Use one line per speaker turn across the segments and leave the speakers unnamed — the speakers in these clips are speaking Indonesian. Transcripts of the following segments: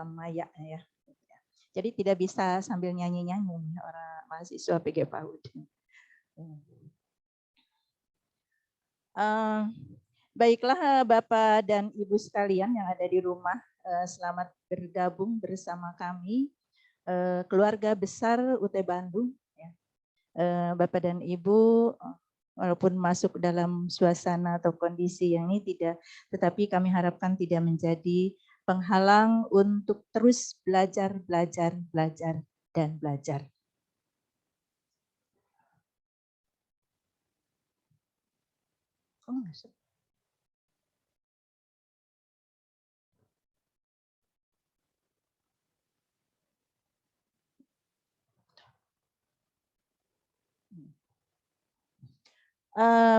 alam maya ya. Jadi tidak bisa sambil nyanyi-nyanyi orang mahasiswa PG PAUD. Baiklah Bapak dan Ibu sekalian yang ada di rumah, selamat bergabung bersama kami, keluarga besar UT Bandung. Bapak dan Ibu, walaupun masuk dalam suasana atau kondisi yang ini tidak, tetapi kami harapkan tidak menjadi penghalang untuk terus belajar, dan belajar.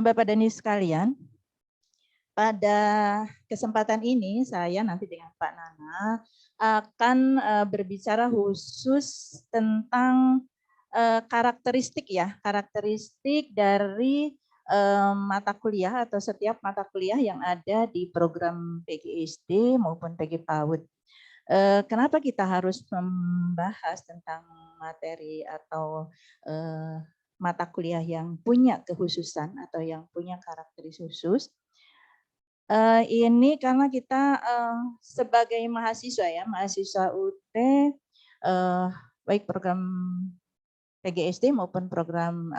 Bapak dan Ibu sekalian, pada kesempatan ini saya nanti dengan Pak Nana akan berbicara khusus tentang karakteristik dari mata kuliah atau setiap mata kuliah yang ada di program PGSD maupun PG PAUD. Kenapa kita harus membahas tentang materi atau mata kuliah yang punya kekhususan atau yang punya karakteristik khusus? Ini karena kita sebagai mahasiswa mahasiswa UT, baik program PGSD maupun program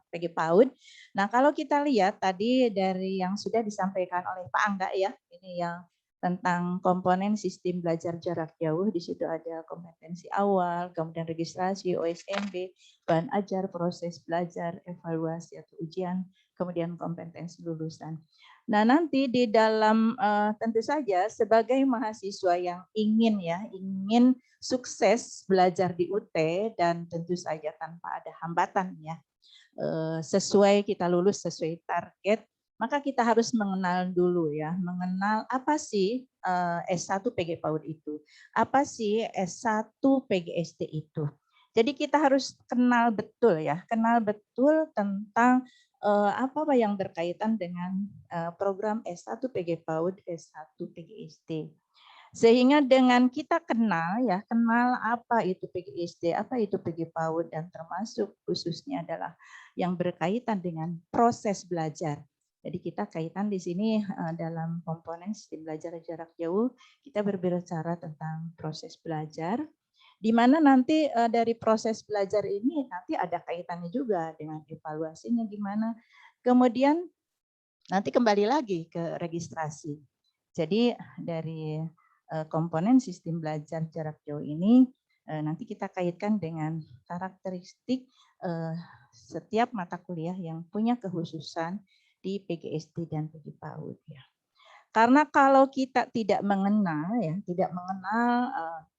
PG PAUD. Nah, kalau kita lihat tadi dari yang sudah disampaikan oleh Pak Angga ya, ini yang tentang komponen sistem belajar jarak jauh, di situ ada kompetensi awal, kemudian registrasi, OSMB, bahan ajar, proses belajar, evaluasi atau ujian, kemudian kompetensi lulusan. Nah, nanti di dalam tentu saja sebagai mahasiswa yang ingin sukses belajar di UT dan tentu saja tanpa ada hambatan ya, sesuai kita lulus sesuai target, maka kita harus mengenal dulu ya, mengenal apa sih S1 PG PAUD itu, apa sih S1 PGSD itu. Jadi kita harus kenal betul tentang apa yang berkaitan dengan program S1 PG PAUD, S1 PGSD. Sehingga dengan kita kenal apa itu PGSD, apa itu PG PAUD, dan termasuk khususnya adalah yang berkaitan dengan proses belajar. Jadi kita kaitan di sini dalam komponen sistem belajar jarak jauh, kita berbicara tentang proses belajar, di mana nanti dari proses belajar ini nanti ada kaitannya juga dengan evaluasinya gimana. Kemudian nanti kembali lagi ke registrasi. Jadi dari komponen sistem belajar jarak jauh ini nanti kita kaitkan dengan karakteristik setiap mata kuliah yang punya kekhususan di PGSD dan PG PAUD ya. Karena kalau kita tidak mengenal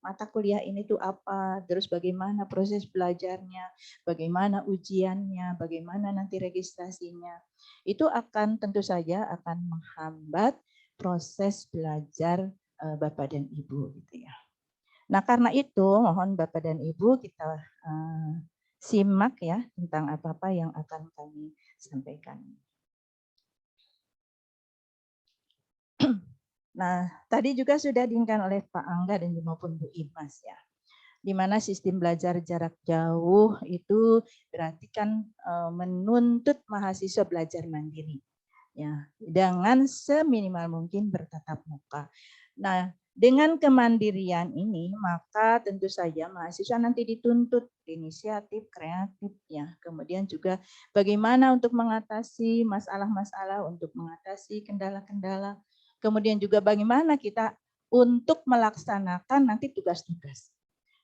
mata kuliah ini tuh apa, terus bagaimana proses belajarnya, bagaimana ujiannya, bagaimana nanti registrasinya, itu akan tentu saja akan menghambat proses belajar Bapak dan Ibu gitu ya. Nah, karena itu mohon Bapak dan Ibu kita simak ya tentang apa-apa yang akan kami sampaikan. Nah, tadi juga sudah diingatkan oleh Pak Angga dan maupun Bu Imas ya, di mana sistem belajar jarak jauh itu berarti kan menuntut mahasiswa belajar mandiri, ya, dengan seminimal mungkin bertatap muka. Nah, dengan kemandirian ini maka tentu saja mahasiswa nanti dituntut inisiatif, kreatif, ya, kemudian juga bagaimana untuk mengatasi masalah-masalah, untuk mengatasi kendala-kendala. Kemudian juga bagaimana kita untuk melaksanakan nanti tugas-tugas.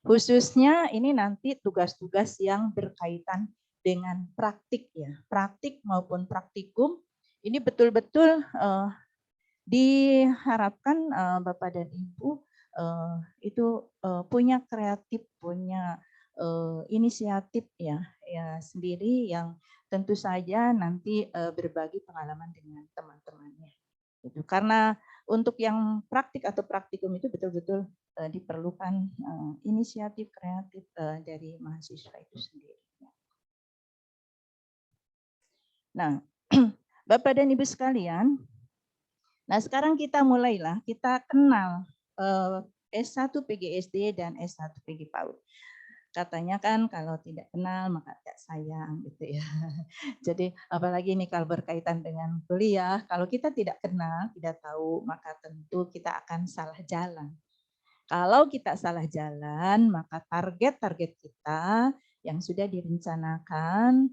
Khususnya ini nanti tugas-tugas yang berkaitan dengan praktik ya. Praktik maupun praktikum ini betul-betul diharapkan Bapak dan Ibu itu punya kreatif, punya inisiatif ya sendiri yang tentu saja nanti berbagi pengalaman dengan teman-temannya. Gitu. Karena untuk yang praktik atau praktikum itu betul-betul diperlukan inisiatif kreatif dari mahasiswa itu sendiri. Nah, Bapak dan Ibu sekalian, nah sekarang kita mulailah kita kenal S1 PGSD dan S1 PG PAUD. Katanya kan kalau tidak kenal maka tidak sayang gitu ya. Jadi apalagi ini kalau berkaitan dengan kuliah, kalau kita tidak kenal, tidak tahu, maka tentu kita akan salah jalan. Kalau kita salah jalan, maka target-target kita yang sudah direncanakan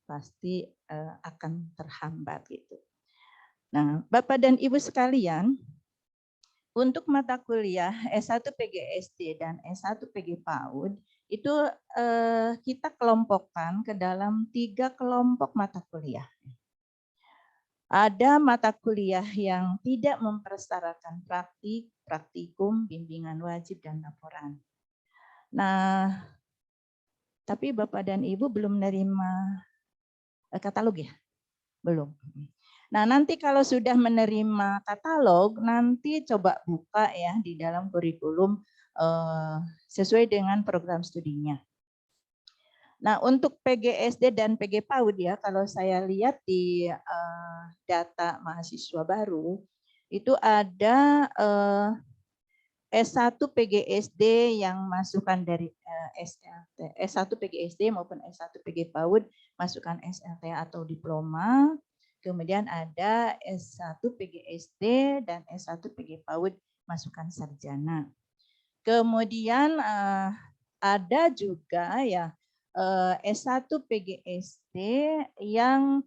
pasti akan terhambat gitu. Nah, Bapak dan Ibu sekalian, untuk mata kuliah S1 PGSD dan S1 PG PAUD itu kita kelompokkan ke dalam 3 kelompok mata kuliah. Ada mata kuliah yang tidak mempersyaratkan praktik, praktikum, bimbingan wajib, dan laporan. Nah, tapi Bapak dan Ibu belum menerima katalog ya? Belum. Nah, nanti kalau sudah menerima katalog, nanti coba buka ya di dalam kurikulum sesuai dengan program studinya. Nah, untuk PGSD dan PG PAUD ya, kalau saya lihat di data mahasiswa baru, itu ada S1 PGSD yang masukan dari SLT, S1 PGSD maupun S1 PG PAUD masukan SLT atau diploma. Kemudian ada S1 PGSD dan S1 PG PAUD masukan sarjana. Kemudian ada juga ya S1 PGSD yang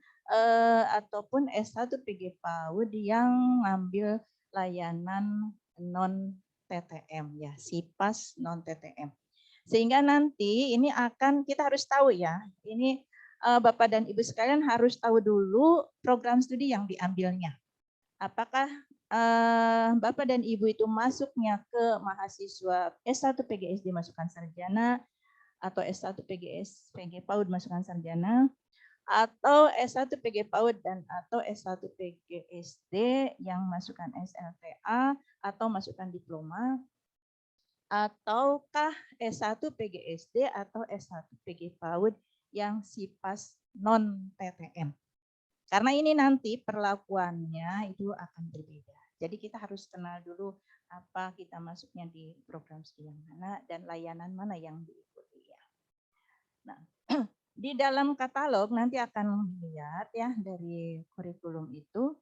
ataupun S1 PG PAUD yang ngambil layanan non TTM ya, SIPAS non TTM. Sehingga nanti ini akan kita harus tahu ya, ini Bapak dan Ibu sekalian harus tahu dulu program studi yang diambilnya. Apakah Bapak dan Ibu itu masuknya ke mahasiswa S1 PGSD masukan sarjana atau S1 PG PAUD masukan sarjana atau S1 PG PAUD dan atau S1 PGSD yang masukan SLTA atau masukan diploma, ataukah S1 PGSD atau S1 PG PAUD yang SIPAS non TTM. Karena ini nanti perlakuannya itu akan berbeda. Jadi kita harus kenal dulu apa kita masuknya di program studi yang mana dan layanan mana yang diikuti ya. Nah, di dalam katalog nanti akan dilihat ya dari kurikulum itu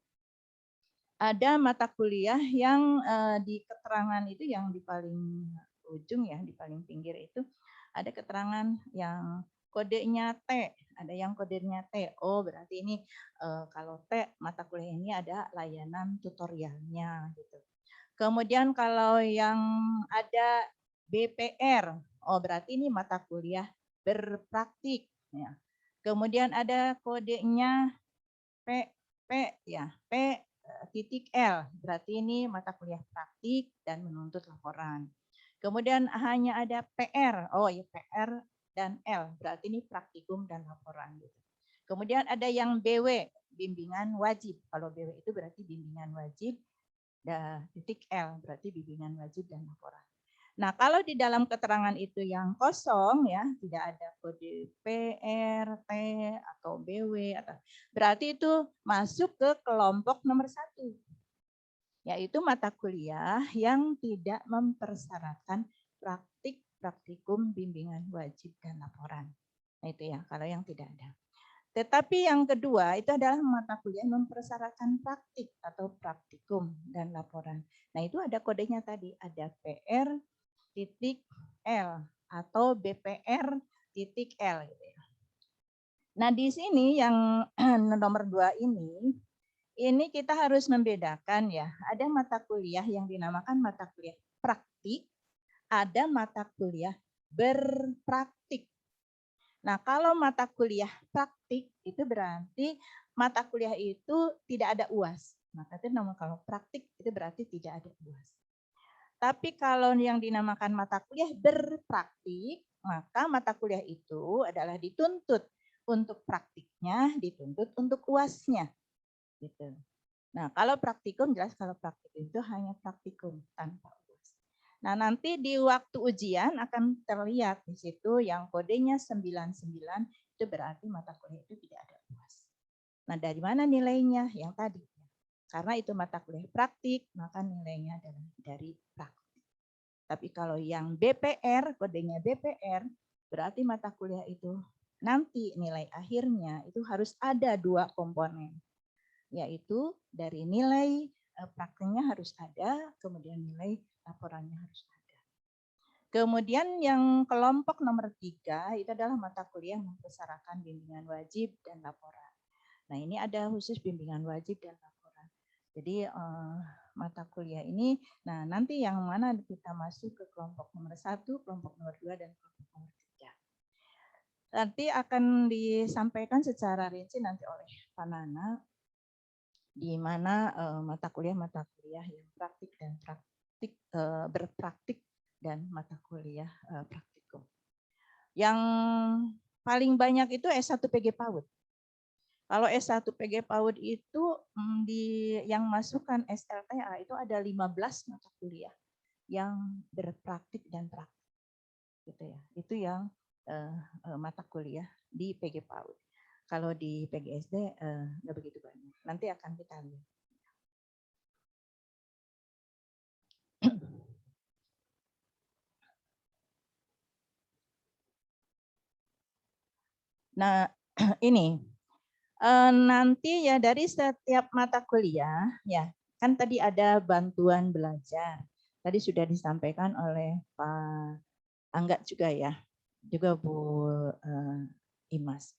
ada mata kuliah yang di keterangan itu yang di paling ujung ya, di paling pinggir itu ada keterangan yang kodenya T, ada yang kodenya T. Oh, berarti ini kalau T mata kuliah ini ada layanan tutorialnya gitu. Kemudian kalau yang ada BPR, oh berarti ini mata kuliah berpraktik ya. Kemudian ada kodenya P ya, P titik L, berarti ini mata kuliah praktik dan menuntut laporan. Kemudian hanya ada PR, oh ya PR dan L, berarti ini praktikum dan laporan. Kemudian ada yang BW, bimbingan wajib. Kalau BW itu berarti bimbingan wajib, titik L berarti bimbingan wajib dan laporan. Nah, kalau di dalam keterangan itu yang kosong ya, tidak ada kode PR, T atau BW atau berarti itu masuk ke kelompok nomor 1. Yaitu mata kuliah yang tidak mempersyaratkan praktik, praktikum, bimbingan wajib dan laporan. Nah, itu ya, kalau yang tidak ada. Tetapi yang kedua itu adalah mata kuliah mempersyaratkan praktik atau praktikum dan laporan. Nah, itu ada kodenya tadi, ada PR titik L atau BPR titik L. Nah, di sini yang nomor 2 ini kita harus membedakan ya. Ada mata kuliah yang dinamakan mata kuliah praktik, ada mata kuliah berpraktik. Nah, kalau mata kuliah praktik itu berarti mata kuliah itu tidak ada UAS. Maka itu namanya kalau praktik itu berarti tidak ada UAS. Tapi kalau yang dinamakan mata kuliah berpraktik, maka mata kuliah itu adalah dituntut untuk praktiknya, dituntut untuk UAS-nya. Gitu. Nah, kalau praktikum jelas kalau praktikum itu hanya praktikum tanpa UAS. Nah, nanti di waktu ujian akan terlihat di situ yang kodenya 99 itu berarti mata kuliah itu tidak ada UAS. Nah, dari mana nilainya? Yang tadi. Karena itu mata kuliah praktik, maka nilainya adalah dari praktik. Tapi kalau yang BPR, kodenya BPR, berarti mata kuliah itu nanti nilai akhirnya itu harus ada 2 komponen, yaitu dari nilai prakteknya harus ada, kemudian nilai laporannya harus ada. Kemudian yang kelompok nomor 3 itu adalah mata kuliah mempersyaratkan bimbingan wajib dan laporan. Nah, ini ada khusus bimbingan wajib dan laporan. Jadi mata kuliah ini, nah nanti yang mana kita masuk ke kelompok nomor 1, kelompok nomor 2, dan kelompok nomor 3. Nanti akan disampaikan secara rinci nanti oleh Pak Nana, di mana mata kuliah yang praktik dan berpraktik dan mata kuliah praktikum. Yang paling banyak itu S1 PG PAUD. Kalau S1 PG PAUD itu yang masukkan SLTA itu ada 15 mata kuliah yang berpraktik dan praktik. Gitu ya. Itu yang mata kuliah di PG PAUD. Kalau di PGSD nggak begitu banyak. Nanti akan kita lihat. Nah, ini nanti ya dari setiap mata kuliah ya, kan tadi ada bantuan belajar. Tadi sudah disampaikan oleh Pak Angga juga ya, juga Bu Imas.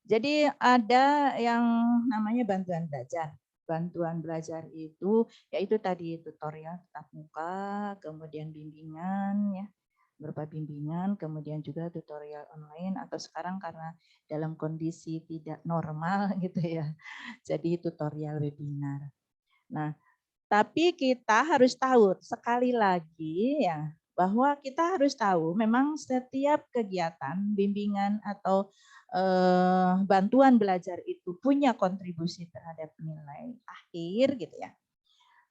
Jadi ada yang namanya bantuan belajar. Bantuan belajar itu yaitu tadi tutorial tatap muka, kemudian bimbingan ya, berupa bimbingan, kemudian juga tutorial online atau sekarang karena dalam kondisi tidak normal gitu ya. Jadi tutorial webinar. Nah, tapi kita harus tahu sekali lagi ya bahwa kita harus tahu memang setiap kegiatan bimbingan atau bantuan belajar itu punya kontribusi terhadap nilai akhir gitu ya.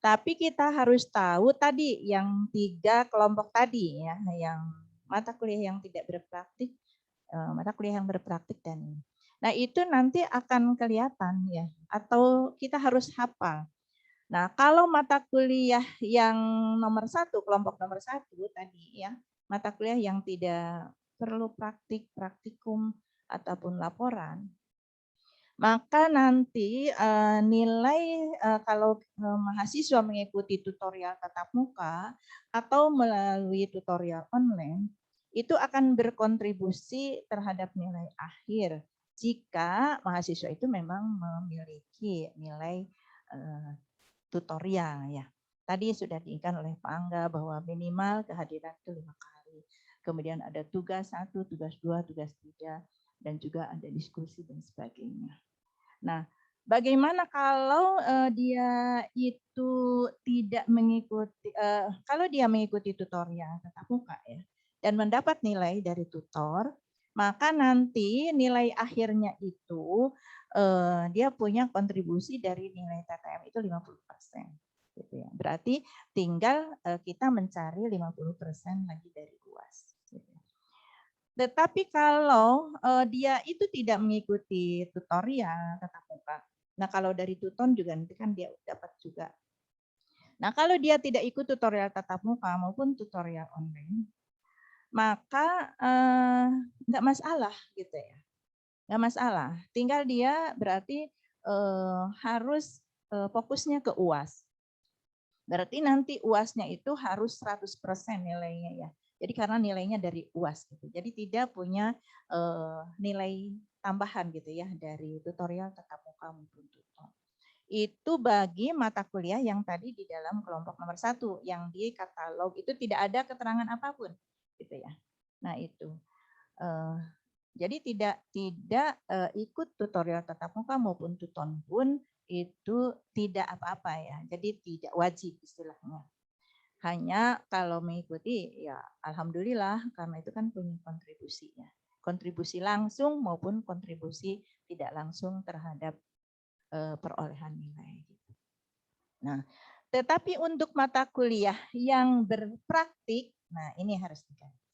Tapi kita harus tahu tadi yang 3 kelompok tadi ya, yang mata kuliah yang tidak berpraktik, mata kuliah yang berpraktik dan ini. Nah, itu nanti akan kelihatan ya, atau kita harus hafal. Nah, kalau mata kuliah yang nomor 1, kelompok nomor 1 tadi ya, mata kuliah yang tidak perlu praktik, praktikum, ataupun laporan, maka nanti nilai kalau mahasiswa mengikuti tutorial tatap muka atau melalui tutorial online, itu akan berkontribusi terhadap nilai akhir jika mahasiswa itu memang memiliki nilai tutorial ya. Tadi sudah diingatkan oleh Pak Angga bahwa minimal kehadiran itu 5 kali. Kemudian ada tugas 1, tugas 2, tugas 3, dan juga ada diskusi dan sebagainya. Nah, bagaimana kalau dia itu tidak mengikuti, kalau dia mengikuti tutorial tatap muka ya, dan mendapat nilai dari tutor, maka nanti nilai akhirnya itu dia punya kontribusi dari nilai TTM itu 50%. Gitu ya. Berarti tinggal kita mencari 50% lagi dari UAS. Gitu. Tetapi kalau dia itu tidak mengikuti tutorial tatap muka, nah kalau dari tuton juga nanti kan dia dapat juga. Nah kalau dia tidak ikut tutorial tatap muka maupun tutorial online, maka nggak masalah gitu ya, nggak masalah. Tinggal dia berarti harus fokusnya ke UAS. Berarti nanti UASnya itu harus 100% nilainya ya. Jadi karena nilainya dari UAS gitu. Jadi tidak punya nilai tambahan gitu ya dari tutorial tatap muka maupun tutor. Itu bagi mata kuliah yang tadi di dalam kelompok nomor 1 yang di katalog itu tidak ada keterangan apapun gitu ya. Nah, itu. Jadi tidak ikut tutorial tatap muka maupun tuton pun itu tidak apa-apa ya. Jadi tidak wajib istilahnya. Hanya kalau mengikuti ya alhamdulillah karena itu kan punya kontribusinya. Kontribusi langsung maupun kontribusi tidak langsung terhadap perolehan nilai. Nah, tetapi untuk mata kuliah yang berpraktik, nah ini harus diganti.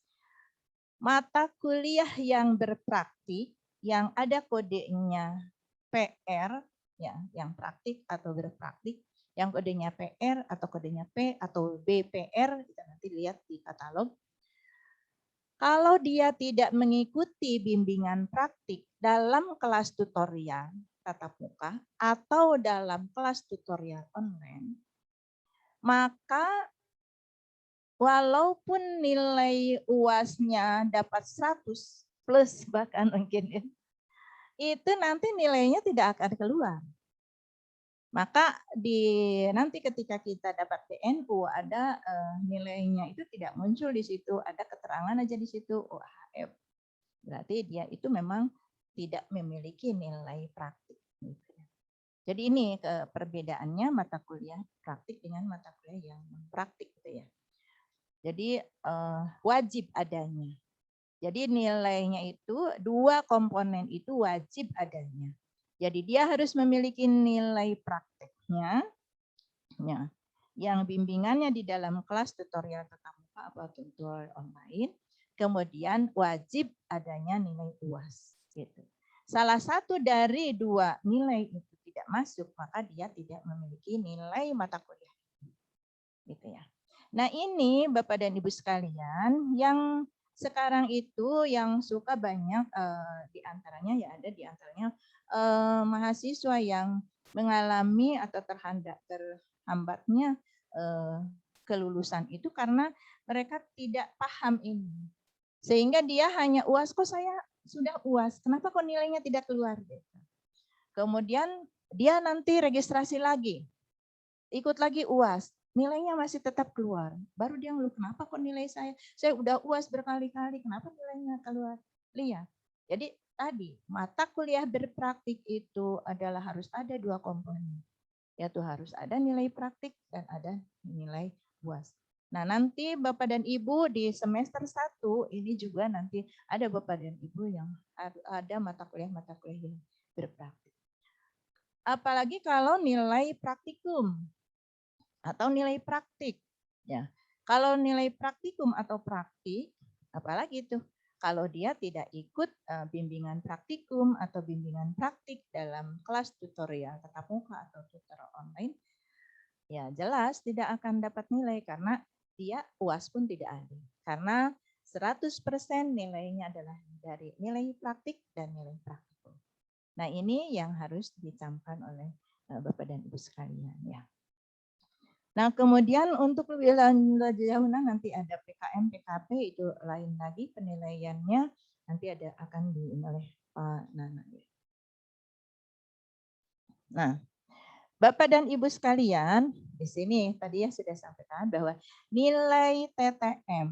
Mata kuliah yang berpraktik, yang ada kodenya PR, ya, yang praktik atau berpraktik, yang kodenya PR atau kodenya P atau BPR, kita nanti lihat di katalog. Kalau dia tidak mengikuti bimbingan praktik dalam kelas tutorial tatap muka atau dalam kelas tutorial online, maka walaupun nilai UAS-nya dapat 100 plus bahkan mungkin itu nanti nilainya tidak akan keluar. Maka nanti ketika kita dapat PNU ada nilainya itu tidak muncul di situ, ada keterangan aja di situ OHF. Berarti dia itu memang tidak memiliki nilai praktik. Jadi ini perbedaannya mata kuliah praktik dengan mata kuliah yang praktik gitu ya. Jadi wajib adanya. Jadi nilainya itu 2 komponen itu wajib adanya. Jadi dia harus memiliki nilai prakteknya, ya, yang bimbingannya di dalam kelas tutorial tatap muka atau tutorial online, kemudian wajib adanya nilai UAS. Gitu. Salah satu dari 2 nilai itu tidak masuk, maka dia tidak memiliki nilai mata kuliah. Gitu ya. Nah ini Bapak dan Ibu sekalian yang sekarang itu yang suka banyak diantaranya ya ada diantaranya mahasiswa yang mengalami atau terhambatnya kelulusan itu karena mereka tidak paham ini. Sehingga dia hanya UAS, kok saya sudah UAS, kenapa kok nilainya tidak keluar? Kemudian dia nanti registrasi lagi, ikut lagi UAS, nilainya masih tetap keluar. Baru dia ngeluh, kenapa kok nilai saya udah UAS berkali-kali, kenapa nilainya keluar? Lihat. Jadi tadi mata kuliah berpraktik itu adalah harus ada 2 komponen. Yaitu harus ada nilai praktik dan ada nilai UAS. Nah, nanti Bapak dan Ibu di semester 1 ini juga nanti ada Bapak dan Ibu yang ada mata kuliah yang berpraktik. Apalagi kalau nilai praktikum atau nilai praktik. Ya, kalau nilai praktikum atau praktik, apalagi itu kalau dia tidak ikut bimbingan praktikum atau bimbingan praktik dalam kelas tutorial tatap muka atau tutorial online, ya jelas tidak akan dapat nilai karena dia UAS pun tidak ada. Karena 100% nilainya adalah dari nilai praktik dan nilai praktikum. Nah ini yang harus dicamkan oleh Bapak dan Ibu sekalian ya. Nah, kemudian untuk lebih lanjut jauh nanti ada PKM, PKP itu lain lagi penilaiannya nanti ada akan oleh Pak Nana. Nah, Bapak dan Ibu sekalian, di sini tadi ya sudah sampaikan bahwa nilai TTM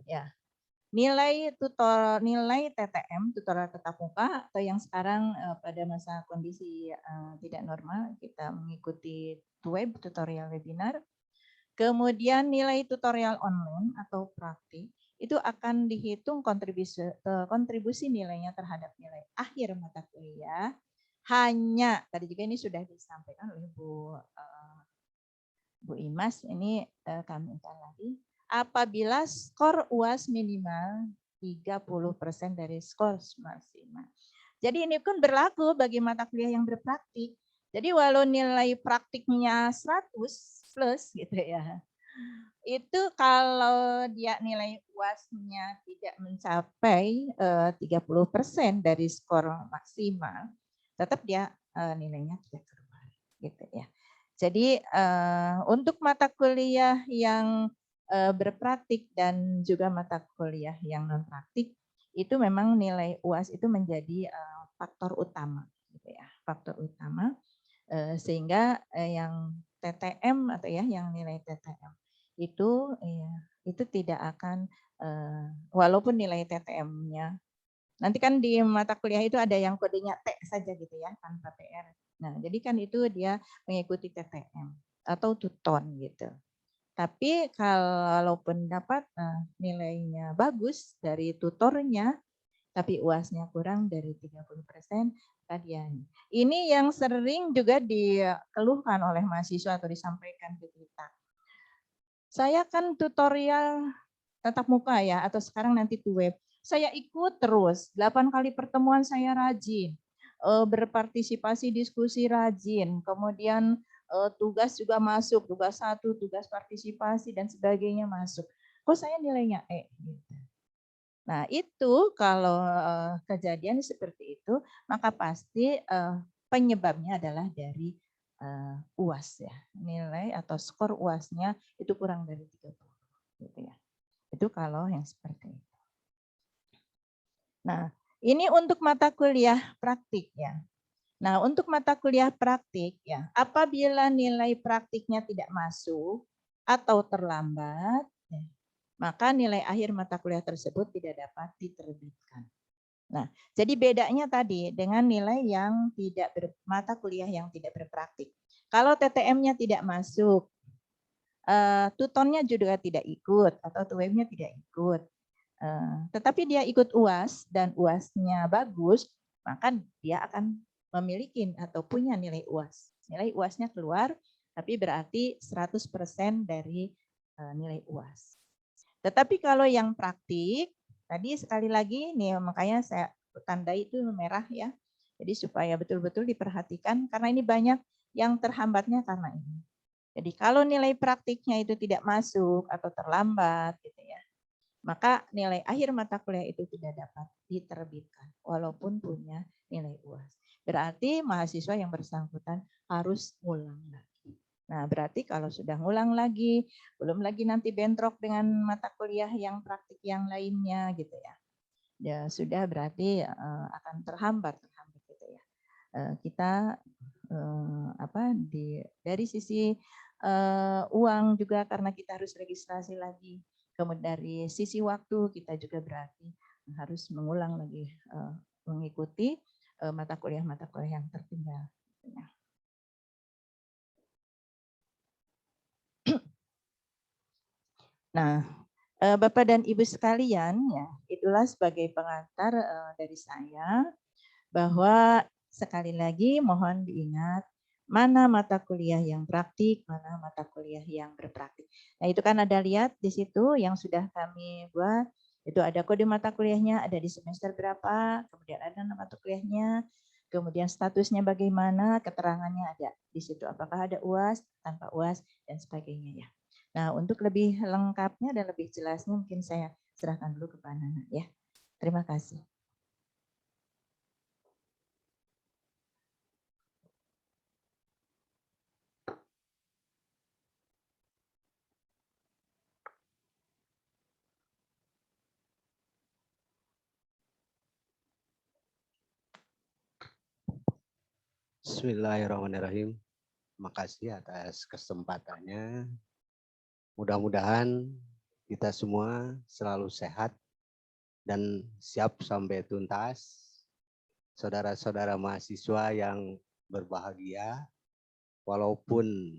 ya. Nilai TTM tutorial tatap muka atau yang sekarang pada masa kondisi tidak normal kita mengikuti web tutorial webinar. Kemudian nilai tutorial online atau praktik itu akan dihitung kontribusi nilainya terhadap nilai akhir mata kuliah. Hanya tadi juga ini sudah disampaikan oleh Bu Imas, ini kami ulang lagi. Apabila skor UAS minimal 30% dari skor maksimal. Jadi ini pun berlaku bagi mata kuliah yang berpraktik. Jadi walau nilai praktiknya 100 plus gitu ya. Itu kalau dia nilai UAS-nya tidak mencapai 30% dari skor maksimal, tetap dia nilainya tidak keluar gitu ya. Jadi untuk mata kuliah yang berpraktik dan juga mata kuliah yang non praktik itu memang nilai UAS itu menjadi faktor utama, gitu ya, faktor utama sehingga yang TTM atau ya yang nilai TTM itu tidak akan walaupun nilai TTM-nya nanti kan di mata kuliah itu ada yang kodenya T saja gitu ya tanpa PR. Nah jadi kan itu dia mengikuti TTM atau tuton gitu. Tapi kalaupun dapat nilainya bagus dari tutornya, tapi UAS-nya kurang dari 30%, tadian. Ini yang sering juga dikeluhkan oleh mahasiswa atau disampaikan ke kita. Saya kan tutorial tatap muka ya, atau sekarang nanti di web. saya ikut terus. 8 kali pertemuan saya rajin. Berpartisipasi diskusi rajin. Kemudian tugas juga masuk, tugas 1, tugas partisipasi dan sebagainya masuk. Kok saya nilainya E? Gitu. Nah itu kalau kejadian seperti itu, maka pasti penyebabnya adalah dari UAS ya. Nilai atau skor UAS-nya itu kurang dari 30. Gitu ya. Itu kalau yang seperti itu. Nah, ini untuk mata kuliah praktik ya. Nah, untuk mata kuliah praktik ya, apabila nilai praktiknya tidak masuk atau terlambat, ya, maka nilai akhir mata kuliah tersebut tidak dapat diterbitkan. Nah, jadi bedanya tadi dengan nilai yang tidak mata kuliah yang tidak berpraktik. Kalau TTM-nya tidak masuk, tutornya juga tidak ikut atau tuwemnya tidak ikut. Tetapi dia ikut UAS dan UAS-nya bagus, maka dia akan memiliki atau punya nilai UAS. Nilai UAS-nya keluar, tapi berarti 100% dari nilai UAS. Tetapi kalau yang praktik, tadi sekali lagi nih makanya saya tandai itu merah ya. Jadi supaya betul-betul diperhatikan karena ini banyak yang terhambatnya karena ini. Jadi kalau nilai praktiknya itu tidak masuk atau terlambat gitu ya, maka nilai akhir mata kuliah itu tidak dapat diterbitkan walaupun punya nilai UAS. Berarti mahasiswa yang bersangkutan harus ngulang lagi. Nah, berarti kalau sudah ngulang lagi, belum lagi nanti bentrok dengan mata kuliah yang praktik yang lainnya gitu ya. Ya sudah berarti akan terhambat gitu ya. Kita dari sisi uang juga karena kita harus registrasi lagi. Kemudian dari sisi waktu kita juga berarti harus mengulang lagi mengikuti mata kuliah yang tertinggal. Nah, Bapak dan Ibu sekalian, ya itulah sebagai pengantar dari saya bahwa sekali lagi mohon diingat mana mata kuliah yang praktik, mana mata kuliah yang berpraktik. Nah itu kan ada lihat di situ yang sudah kami buat, itu ada kode mata kuliahnya, ada di semester berapa, kemudian ada nama mata kuliahnya, kemudian statusnya bagaimana, keterangannya ada di situ. Apakah ada UAS, tanpa UAS, dan sebagainya ya. Nah untuk lebih lengkapnya dan lebih jelasnya mungkin saya serahkan dulu ke Pak Nana ya. Terima kasih.
Bismillahirrahmanirrahim. Terima kasih atas kesempatannya. Mudah-mudahan kita semua selalu sehat dan siap sampai tuntas. Saudara-saudara mahasiswa yang berbahagia, walaupun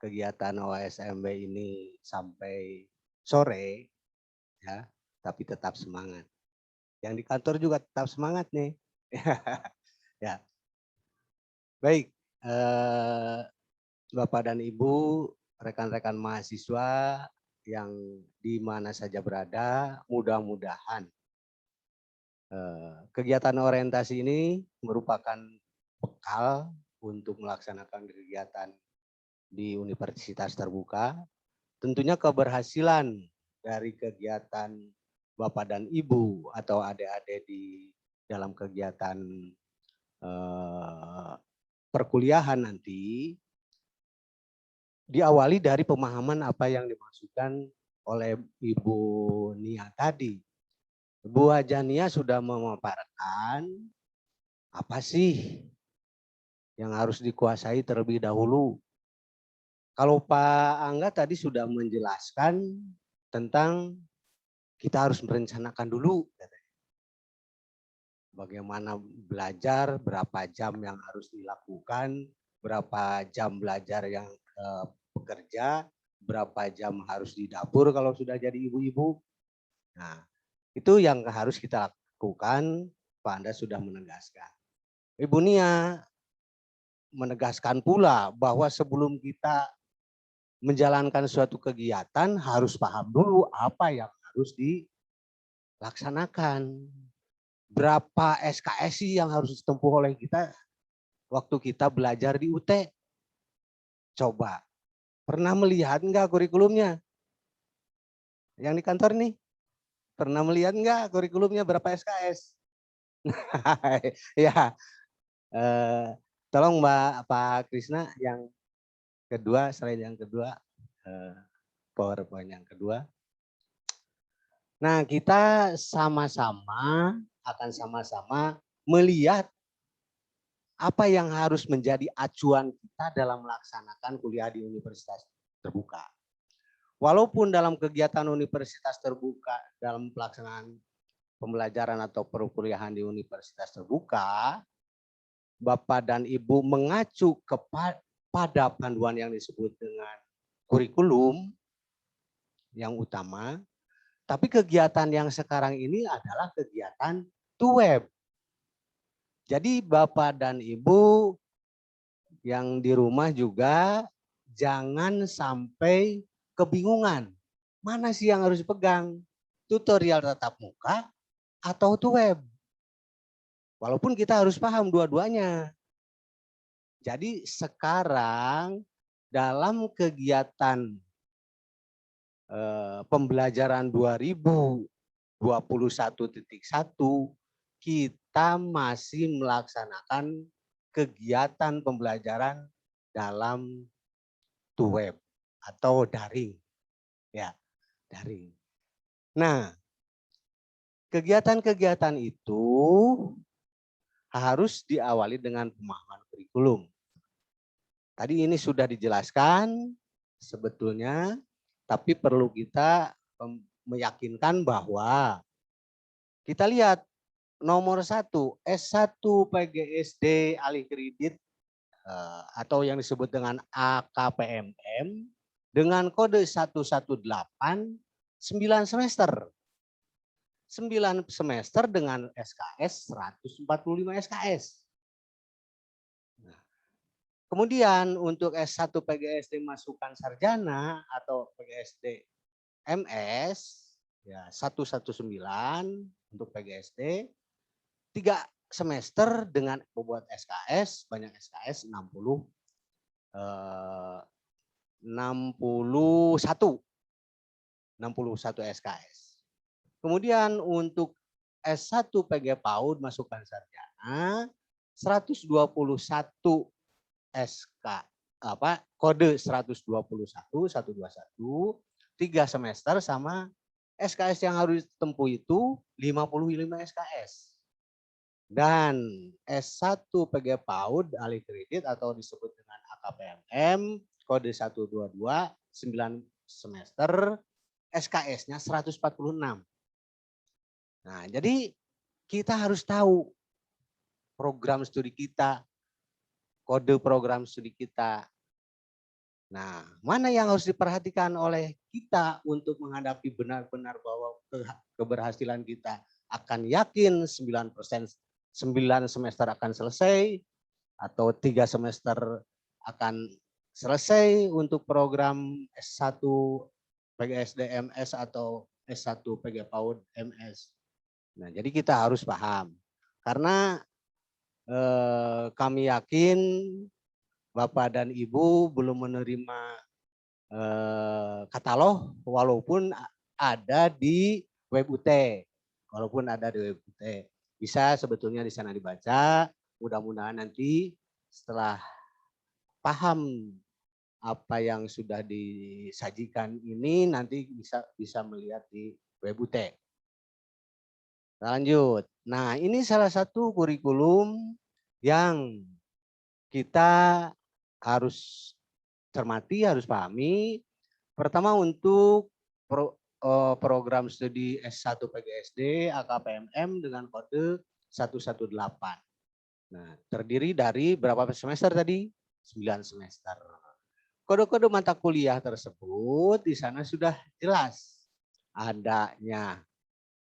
kegiatan OSMB ini sampai sore, ya, tapi tetap semangat. Yang di kantor juga tetap semangat nih. Ya, baik. Bapak dan Ibu, rekan-rekan mahasiswa yang di mana saja berada, mudah-mudahan kegiatan orientasi ini merupakan bekal untuk melaksanakan kegiatan di Universitas Terbuka. Tentunya keberhasilan dari kegiatan Bapak dan Ibu atau adik-adik di dalam kegiatan perkuliahan nanti diawali dari pemahaman apa yang dimaksudkan oleh Ibu Nia tadi. Bu Hajania sudah memaparkan apa sih yang harus dikuasai terlebih dahulu. Kalau Pak Angga tadi sudah menjelaskan tentang kita harus merencanakan dulu. Bagaimana belajar, berapa jam yang harus dilakukan, berapa jam belajar yang bekerja, berapa jam harus di dapur kalau sudah jadi ibu-ibu. Nah, itu yang harus kita lakukan. Pak Anda sudah menegaskan. Ibu Nia menegaskan pula bahwa sebelum kita menjalankan suatu kegiatan harus paham dulu apa yang harus laksanakan. Berapa SKS sih yang harus ditempuh oleh kita waktu kita belajar di UT? Coba, pernah melihat nggak kurikulumnya? Yang di kantor nih, pernah melihat nggak kurikulumnya berapa SKS? Ya, eh, tolong Pak Krisna yang kedua, slide yang kedua, PowerPoint yang kedua. Nah, kita akan sama-sama melihat apa yang harus menjadi acuan kita dalam melaksanakan kuliah di universitas terbuka. Walaupun dalam kegiatan universitas terbuka, dalam pelaksanaan pembelajaran atau perkuliahan di universitas terbuka, Bapak dan Ibu mengacu kepada panduan yang disebut dengan kurikulum yang utama, tapi kegiatan yang sekarang ini adalah kegiatan to web. Jadi Bapak dan Ibu yang di rumah juga jangan sampai kebingungan. Mana sih yang harus dipegang? Tutorial tatap muka atau to web? Walaupun kita harus paham dua-duanya. Jadi sekarang dalam kegiatan pembelajaran 2021.1 kita masih melaksanakan kegiatan pembelajaran dalam to web atau daring, ya, daring. Nah, kegiatan-kegiatan itu harus diawali dengan pemahaman kurikulum. Tadi ini sudah dijelaskan sebetulnya, tapi perlu kita meyakinkan bahwa kita lihat nomor 1, S1 PGSD alih kredit atau yang disebut dengan AKPMM dengan kode 118 9 semester. 9 semester dengan SKS 145 SKS. Nah, kemudian untuk S1 PGSD masukan sarjana atau PGSD MS ya 119 untuk PGSD, 3 semester dengan membuat SKS, banyak SKS 61 SKS. Kemudian untuk S1 PG PAUD masukan sarjana 121 SK kode 121 121 3 semester sama SKS yang harus ditempuh itu 55 SKS. Dan S1 PG PAUD alih kredit atau disebut dengan AKPMM kode 122 9 semester SKS-nya 146. Nah, jadi kita harus tahu program studi kita, kode program studi kita. Nah, mana yang harus diperhatikan oleh kita untuk menghadapi benar-benar bahwa keberhasilan kita akan yakin 9% 9 semester akan selesai atau 3 semester akan selesai untuk program S1 PGSD MS atau S1 PG PAUD MS. Nah, jadi kita harus paham. Karena kami yakin Bapak dan Ibu belum menerima katalog walaupun ada di web UT. Walaupun ada di web UT. Bisa sebetulnya di sana dibaca. Mudah-mudahan nanti setelah paham apa yang sudah disajikan ini nanti bisa melihat di web UT. Lanjut. Nah, ini salah satu kurikulum yang kita harus cermati, harus pahami. Pertama untuk program studi S1 PGSD AKPMM dengan kode 118. Nah, terdiri dari berapa semester tadi? 9 semester. Kode-kode mata kuliah tersebut di sana sudah jelas adanya.